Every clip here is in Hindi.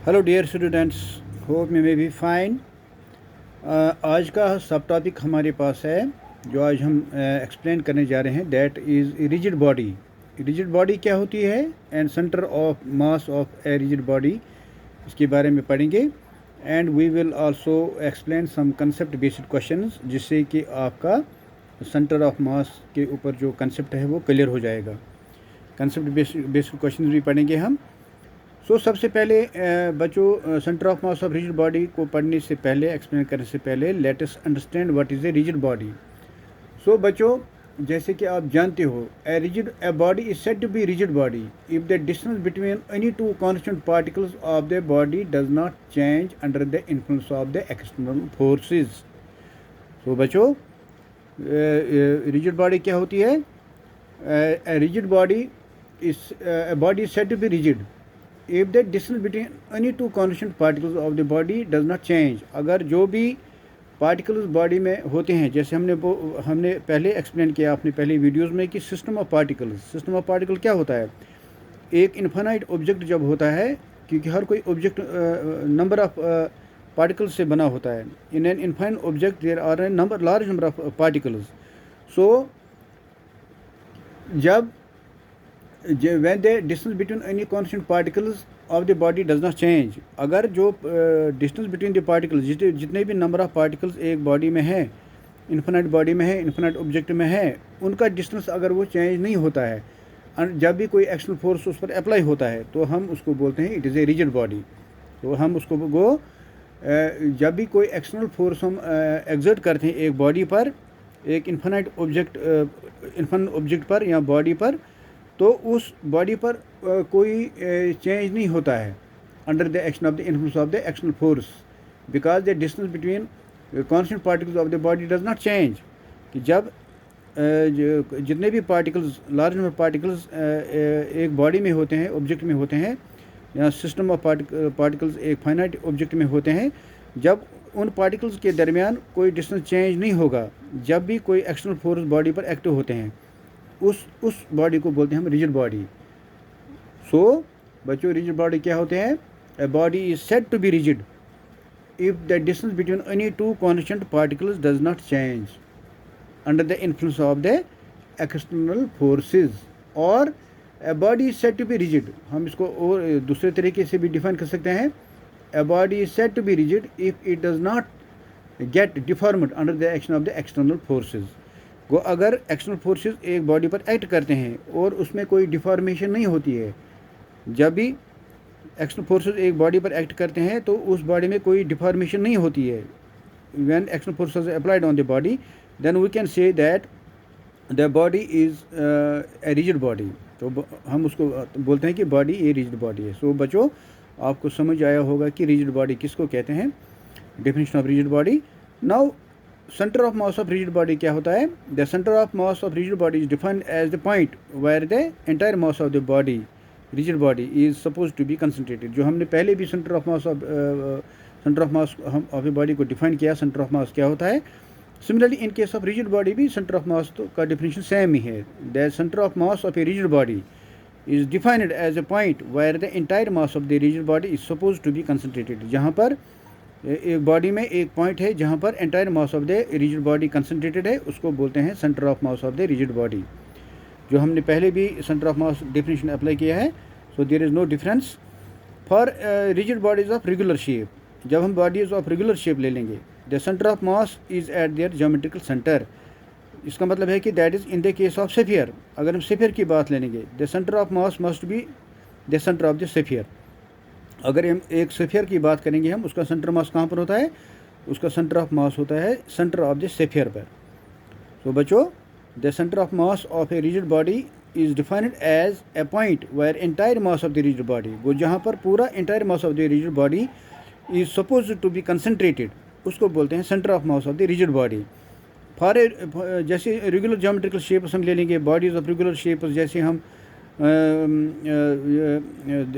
Hello dear students, hope may be fine. आज का सब टॉपिक हमारे पास है जो आज हम एक्सप्लेन करने जा रहे हैं, that is rigid body. Rigid body क्या होती है and centre of mass of a rigid body, इसके बारे में पढ़ेंगे। And we will also explain some concept based questions, जिससे कि आपका सेंटर ऑफ मास के ऊपर जो कंसेप्ट है वो क्लियर हो जाएगा। कंसेप्ट बेस्ड क्वेश्चंस भी पढ़ेंगे हम। सबसे पहले बच्चों, centre of mass of rigid body को पढ़ने से पहले, एक्सप्लेन करने से पहले, let us understand what is a rigid body. बच्चों, जैसे कि आप जानते हो, a body is said to be rigid body if the distance between any two constant particles of the body does not change under the influence of the external forces. बच्चों, रिजिड बॉडी क्या होती है? Rigid body is said to be rigid if the distance between any two constant particles of the body does not change। अगर जो भी पार्टिकल्स बॉडी में होते हैं, जैसे हमने पहले एक्सप्लेन किया अपने पहले वीडियोस में कि सिस्टम ऑफ पार्टिकल क्या होता है। एक इन्फाइनाइट ऑब्जेक्ट जब होता है, क्योंकि हर कोई ऑब्जेक्ट नंबर ऑफ पार्टिकल्स से बना होता है। In an infinite object there are a large number of particles. जब when the distance between any constant particles of the body does not change, अगर जो distance between the particles, जितने भी number of particles एक बॉडी में है, इन्फिनाइट बॉडी में है, इन्फिनाइट ऑब्जेक्ट में है, उनका डिस्टेंस अगर वो चेंज नहीं होता है, जब भी कोई एक्सटर्नल फोर्स उस पर अप्लाई होता है, तो हम उसको बोलते हैं it is a rigid body. तो हम उसको जब भी कोई एक्सटर्नल फोर्स हम एग्जर्ट करते हैं एक बॉडी पर, एक इन्फिनाइट ऑब्जेक्ट पर या बॉडी पर, तो उस बॉडी पर कोई चेंज नहीं होता है under the action of the influence of the external force, because the distance between constant particles of the body does not change. कि जब जितने भी पार्टिकल्स, लार्ज नंबर पार्टिकल्स एक बॉडी में होते हैं, ऑब्जेक्ट में होते हैं, या सिस्टम ऑफ पार्टिकल्स एक फाइनाइट ऑब्जेक्ट में होते हैं, जब उन पार्टिकल्स के दरमियान कोई डिस्टेंस चेंज नहीं होगा, जब भी कोई एक्सटर्नल फोर्स बॉडी पर एक्टिव होते हैं, उस बॉडी को बोलते हैं हम रिजिड बॉडी। बच्चों, रिजिड बॉडी क्या होते हैं? A body is said to be rigid if the distance between any two constant particles does not change under the influence of the external forces. और a body is said to be rigid, हम इसको और दूसरे तरीके से भी डिफाइन कर सकते हैं। A body is said to be rigid if it does not get deformed under the action of the external forces. अगर एक्सटर्नल फोर्सेस एक बॉडी पर एक्ट करते हैं और उसमें कोई डिफॉर्मेशन नहीं होती है, जब भी एक्सटर्नल फोर्सेस एक बॉडी पर एक्ट करते हैं तो उस बॉडी में कोई डिफॉर्मेशन नहीं होती है, when external forces applied on the body, then we can say that the body is a rigid body. तो हम उसको बोलते हैं कि बॉडी ये रिजिड बॉडी है। बच्चों, आपको समझ आया होगा कि रिजिड बॉडी किसको कहते हैं। Definition of rigid body. Now, centre of mass of rigid body क्या होता है? The centre of mass of rigid body is defined as the point where the entire mass of the body, rigid body, is suppose to be concentrated. जो हमने पहले भी centre of mass of a body को डिफाइन किया, सेंटर ऑफ मास क्या होता है। Similarly in case of rigid body भी सेंटर ऑफ मास का डिफिनेशन सेम ही है। The centre of mass of a rigid body is defined as a point where the entire mass of the rigid body is suppose to be concentrated. जहाँ पर एक बॉडी में एक पॉइंट है जहाँ पर entire mass of the rigid body concentrated है, उसको बोलते हैं centre of mass of the rigid body. जो हमने पहले भी centre of mass definition apply किया है। There is no difference for rigid bodies of regular shape. जब हम बॉडीज ऑफ रेगुलर शेप ले लेंगे, the centre of mass is at their geometrical centre. इसका मतलब है कि that is in the case of सेफियर। अगर हम सेफियर की बात ले लेंगे, the centre of mass must be the centre of the sphere. अगर हम एक सेफियर की बात करेंगे, हम उसका सेंटर मास कहाँ पर होता है? उसका सेंटर ऑफ मास होता है सेंटर ऑफ द सेफियर पर। बच्चों, the centre of mass of a rigid body is defined as a point where entire mass of the rigid body, वो जहाँ पर पूरा entire mass of the rigid body is suppose to be concentrated, उसको बोलते हैं centre of mass of the rigid body. For जैसे रेगुलर ज्योमेट्रिकल शेप्स हम ले लेंगे, बॉडीज ऑफ रेगुलर शेप्स, जैसे हम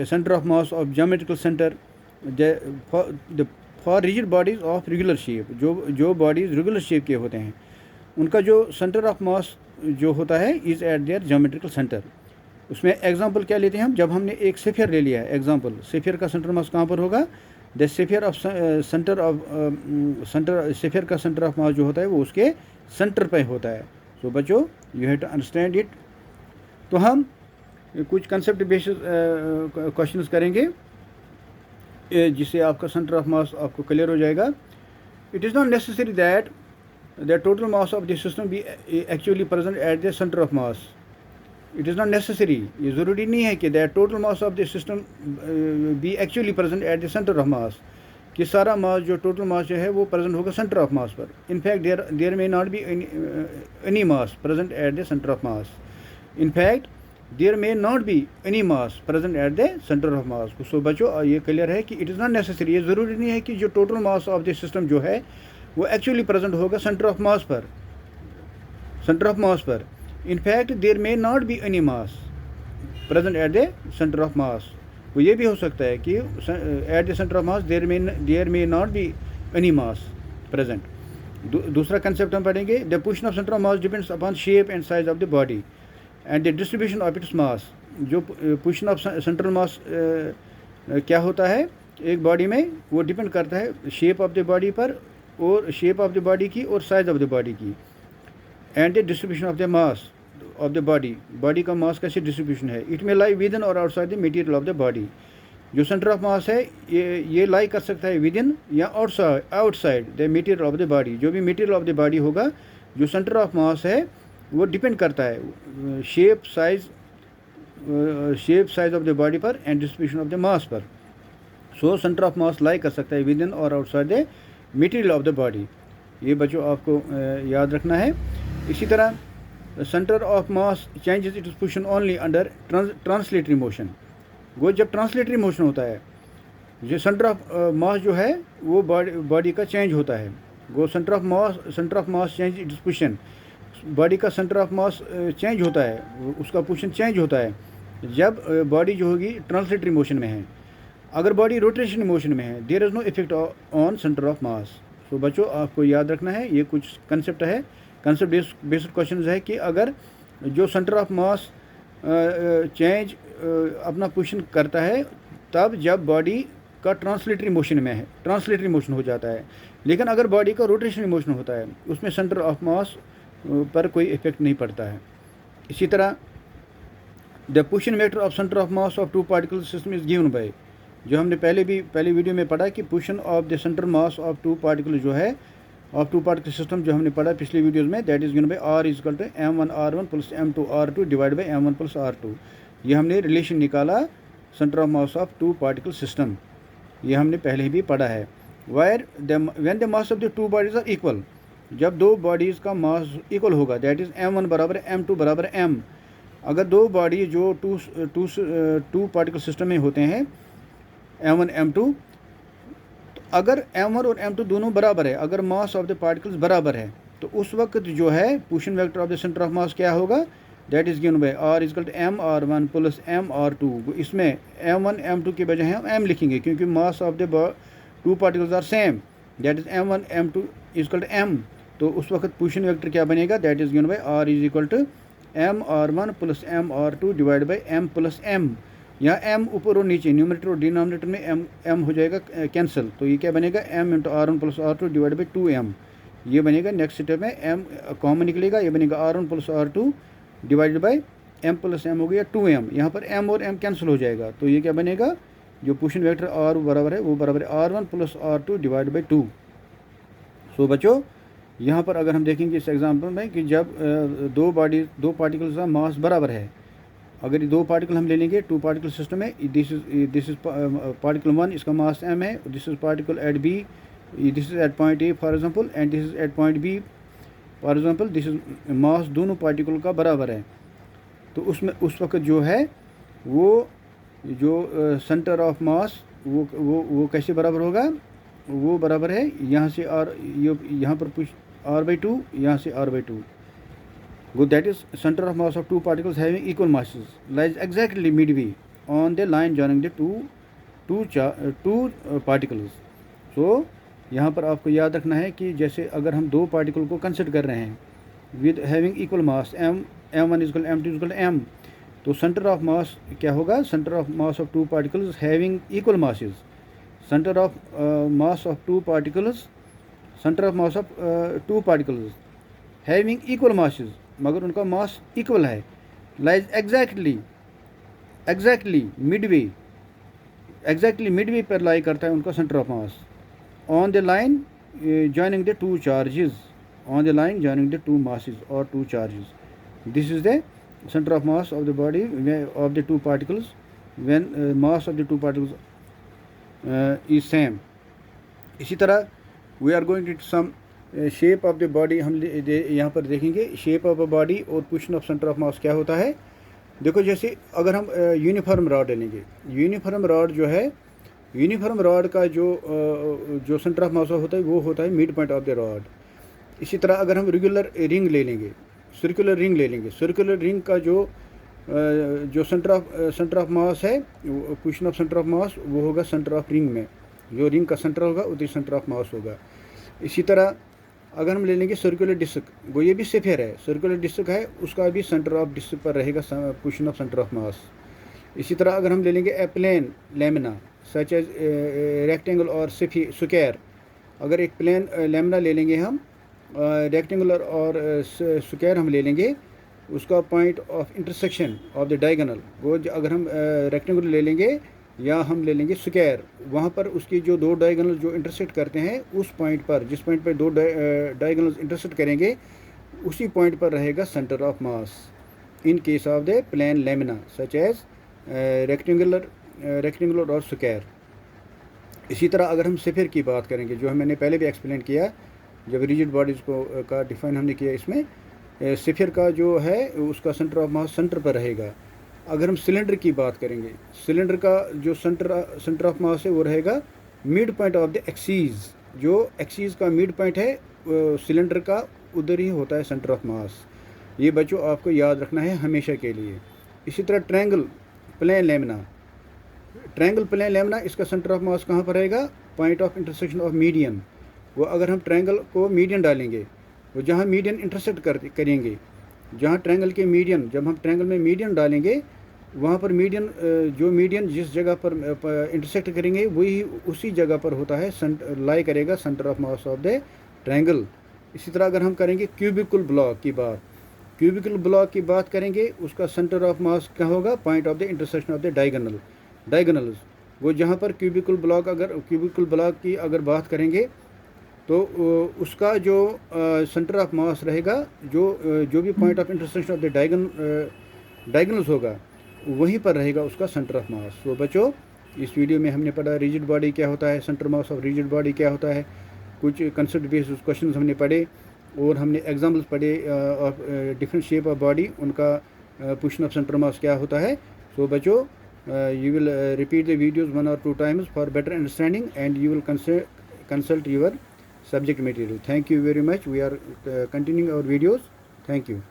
centre of mass of geometrical centre for rigid bodies of regular shape, जो बॉडीज रेगुलर शेप के होते हैं, उनका जो सेंटर ऑफ मास जो होता है is at their geometrical centre. उसमें एग्जांपल क्या लेते हैं हम, जब हमने एक सेफियर ले लिया है, एग्जांपल सेफियर का सेंटर मास कहाँ पर होगा, द सेफियर ऑफ सेफियर का सेंटर ऑफ मास जो होता है वो उसके सेंटर पे होता है। सो बच्चों you have to understand it. तो हम कुछ कंसेप्ट बेसिस क्वेश्चंस करेंगे जिससे आपका सेंटर ऑफ मास आपको क्लियर हो जाएगा। It is not necessary that the total mass of the system B actually present at the centre of mass. It is not necessary, ये ज़रूरी नहीं है कि the total mass of the system B actually present at the centre of मास, कि सारा मास जो टोटल मास जो है वो प्रेजेंट होगा सेंटर ऑफ मास पर। In fact there may not be any mass present at the centre of mass. In fact there may not be any mass present at the centre of mass. So बच्चों ये क्लियर है कि इट इज़ नॉट नेसेसरी, ये ज़रूरी नहीं है कि जो total mass of the system जो है वो एक्चुअली प्रेजेंट होगा सेंटर ऑफ मास पर, सेंटर ऑफ मास पर। In fact, there may not be any mass present at the center of mass. वो ये भी हो सकता है कि at the center of mass there may not be any mass present. दूसरा कंसेप्ट हम पढ़ेंगे, the position of center of mass depends upon shape and size of the body and the distribution of its mass. जो position of central mass क्या होता है एक बॉडी में, वो डिपेंड करता है शेप ऑफ द बॉडी पर, और शेप ऑफ द बॉडी की और साइज ऑफ द बॉडी की, and the distribution of the mass of the body, body का मास कैसे डिस्ट्रीब्यूशन है। It may lie with in और outside the material of the body. जो सेंटर ऑफ मास है ये लाई कर सकता है विद इन या outside the material of the body. जो भी मटेरियल ऑफ द बॉडी होगा, जो सेंटर ऑफ मास है वो डिपेंड करता है shape size of the body पर and distribution of the mass पर। सो सेंटर ऑफ मास लाई कर सकता है विद इन और outside the material of the body. ये बच्चों आपको याद रखना है। इसी तरह centre of mass changes its position only under translatory motion. वो जब ट्रांसलेटरी मोशन होता है, जो सेंटर ऑफ मास जो है वो बॉडी का चेंज होता है। वो centre of mass change its position, body का सेंटर ऑफ मास चेंज होता है, उसका पोजीशन चेंज होता है जब बॉडी जो होगी ट्रांसलेटरी मोशन में है। अगर बॉडी रोटेशन मोशन में है, there is no effect on centre of mass. तो बच्चों आपको याद रखना है, ये कुछ कंसेप्ट है, कंसेप्ट बेस्ड क्वेश्चन है कि अगर जो सेंटर ऑफ मास चेंज अपना पोजीशन करता है तब जब बॉडी का ट्रांसलेटरी मोशन में है, ट्रांसलेटरी मोशन हो जाता है। लेकिन अगर बॉडी का रोटेशनल मोशन होता है उसमें सेंटर ऑफ मास पर कोई इफेक्ट नहीं पड़ता है। इसी तरह the position vector of centre of mass of two particle system is given by, जो हमने पहली वीडियो में पढ़ा कि position of the centre mass of two particle जो है ऑफ टू पार्टिकल सिस्टम जो हमने पढ़ा पिछली वीडियोज़ में, that is given by R is equal to m1r1 plus m2r2 divide by m1 plus r2। ये हमने रिलेशन निकाला centre of mass of two particle system, ये हमने पहले भी पढ़ा है। When the mass of the two bodies are equal, जब दो बॉडीज़ का मास इक्वल होगा, दैट इज़ m1 बराबर m2 बराबर m। अगर दो बॉडी जो टू पार्टिकल सिस्टम में होते हैं m1 m2, अगर m1 और m2 दोनों बराबर है, अगर मास ऑफ द पार्टिकल्स बराबर है, तो उस वक्त जो है position vector of the centre of mass क्या होगा, that is given by R is equal to m r1 plus m r2। इसमें m1 m2 के बजाय हम m लिखेंगे क्योंकि mass of the two particles are same, that is m1 m2 is equal to m। तो उस वक्त पोजीशन वेक्टर क्या बनेगा, that is given by R is equal to m r1 plus m r2 divide by m plus m। यहाँ m ऊपर और नीचे न्यूमरेटर और डिनोमिनेटर में m हो जाएगा कैंसिल, तो ये क्या बनेगा m into r1 plus r2 divide by 2m। ये बनेगा नेक्स्ट स्टेप में m कॉमन निकलेगा, ये बनेगा r1 plus r2 divided by m plus m हो गया 2m। यहाँ पर m और m कैंसिल हो जाएगा, तो ये क्या बनेगा, जो पोजीशन वेक्टर r बराबर है वो बराबर है r1 plus r2 divide by 2। सो बच्चों यहाँ पर अगर हम देखेंगे इस एग्जाम्पल में कि जब दो पार्टिकल्स का मास बराबर है, अगर ये दो पार्टिकल हम ले लेंगे टू पार्टिकल सिस्टम में, दिस इज पार्टिकल 1, इसका मास m है, this is particle at b, this is at point a for example, and this is at point b for example, this is mass दोनों पार्टिकल का बराबर है। तो उसमें उस वक्त जो है वो जो सेंटर ऑफ मास वो कैसे बराबर होगा, वो बराबर है यहाँ से यहाँ पर कुछ r/2, यहाँ से r/2। Good, that is center of mass of two particles having equal masses lies exactly midway on the line joining the two particles. So यहाँ पर आपको याद रखना है कि जैसे अगर हम दो पार्टिकल को कंसिडर कर रहे हैं with having equal mass m1 is equal m2 is equal to m, तो सेंटर ऑफ मास क्या होगा, centre of mass of two particles having equal masses, centre of mass of two particles, centre of mass of two particles having equal masses, मगर उनका मास इक्वल है, लाइज एग्जैक्टली मिडवे पर लाई करता है उनका centre of mass, on the line joining the two charges, on the line joining the two masses और two charges, this is the center of mass of the body of the two particles when mass of the two particles is same. इसी तरह we are going to some shape of the body, हम यहाँ पर देखेंगे shape of a body और position of center of mass क्या होता है। देखो जैसे अगर हम यूनिफॉर्म रॉड लेंगे, यूनिफॉर्म रॉड जो है, यूनिफॉर्म रॉड का जो सेंटर ऑफ मास होता है वो होता है mid point of the rod. इसी तरह अगर हम रेगुलर रिंग ले लेंगे, सर्कुलर रिंग ले लेंगे, सर्कुलर रिंग का जो सेंटर ऑफ मास है, पोजीशन ऑफ सेंटर ऑफ मास वो होगा सेंटर ऑफ रिंग में, जो रिंग का सेंटर होगा उधर सेंटर ऑफ मास होगा। इसी तरह अगर हम ले लेंगे सर्कुलर डिस्क, वो ये भी स्फीयर है, सर्कुलर डिस्क है, उसका भी सेंटर ऑफ डिस्क पर रहेगा position of centre of mass. इसी तरह अगर हम ले लेंगे a plane lamina such as rectangle और स्क्वायर, अगर एक प्लेन लेमिना ले लेंगे हम, रेक्टेंगुलर और स्क्वायर हम ले लेंगे, उसका point of intersection of the diagonal, वो अगर हम रेक्टेंगुलर ले लेंगे या हम ले लेंगे स्क्वायर, वहाँ पर उसकी जो दो डायगोनल जो इंटरसेक्ट करते हैं उस पॉइंट पर, जिस पॉइंट पर दो डायगोनल्स इंटरसेक्ट करेंगे उसी पॉइंट पर रहेगा centre of mass in case of the plane lamina such as rectangular और स्क्वायर। इसी तरह अगर हम स्फीयर की बात करेंगे, जो मैंने पहले भी एक्सप्लेन किया जब रिजिड बॉडीज़ का डिफाइन हमने किया, इसमें स्फीयर का जो है उसका सेंटर ऑफ मास सेंटर पर रहेगा। अगर हम सिलेंडर की बात करेंगे, सिलेंडर का जो सेंटर ऑफ मास है वो रहेगा mid point of the axes, जो एक्सीज का मिड पॉइंट है सिलेंडर का उधर ही होता है सेंटर ऑफ मास। ये बच्चों आपको याद रखना है हमेशा के लिए। इसी तरह ट्रायंगल प्लेन लेमिना, इसका सेंटर ऑफ मास कहाँ पर रहेगा, point of intersection of median. वो अगर हम ट्रायंगल को मीडियन डालेंगे, वो जहाँ मीडियन इंटरसेक्ट करेंगे, जहाँ ट्रायंगल के मीडियन, जब हम ट्रायंगल में मीडियन डालेंगे वहाँ पर मीडियन जिस जगह पर इंटरसेक्ट करेंगे वही उसी जगह पर होता है, लाई करेगा centre of mass of the triangle. इसी तरह अगर हम करेंगे क्यूबिकल ब्लॉक की बात करेंगे, उसका सेंटर ऑफ मास क्या होगा, point of the intersection of the diagonals. वो जहाँ पर क्यूबिकल ब्लॉक की अगर बात करेंगे तो उसका जो सेंटर ऑफ मास रहेगा, जो भी point of intersection of the diagonals होगा वहीं पर रहेगा उसका सेंटर ऑफ मास। तो बच्चों इस वीडियो में हमने पढ़ा रिजिड बॉडी क्या होता है, centre mass of rigid body क्या होता है, कुछ कंसेप्ट बेस्ड क्वेश्चन हमने पढ़े और हमने एग्जाम्पल्स पढ़े of different shape of body, उनका पोजीशन ऑफ सेंटर मास क्या होता है। सो बच्चों you will repeat the videos 1 or 2 times for better understanding, and you will consult your subject material. Thank you very much. We are continuing our videos. Thank you.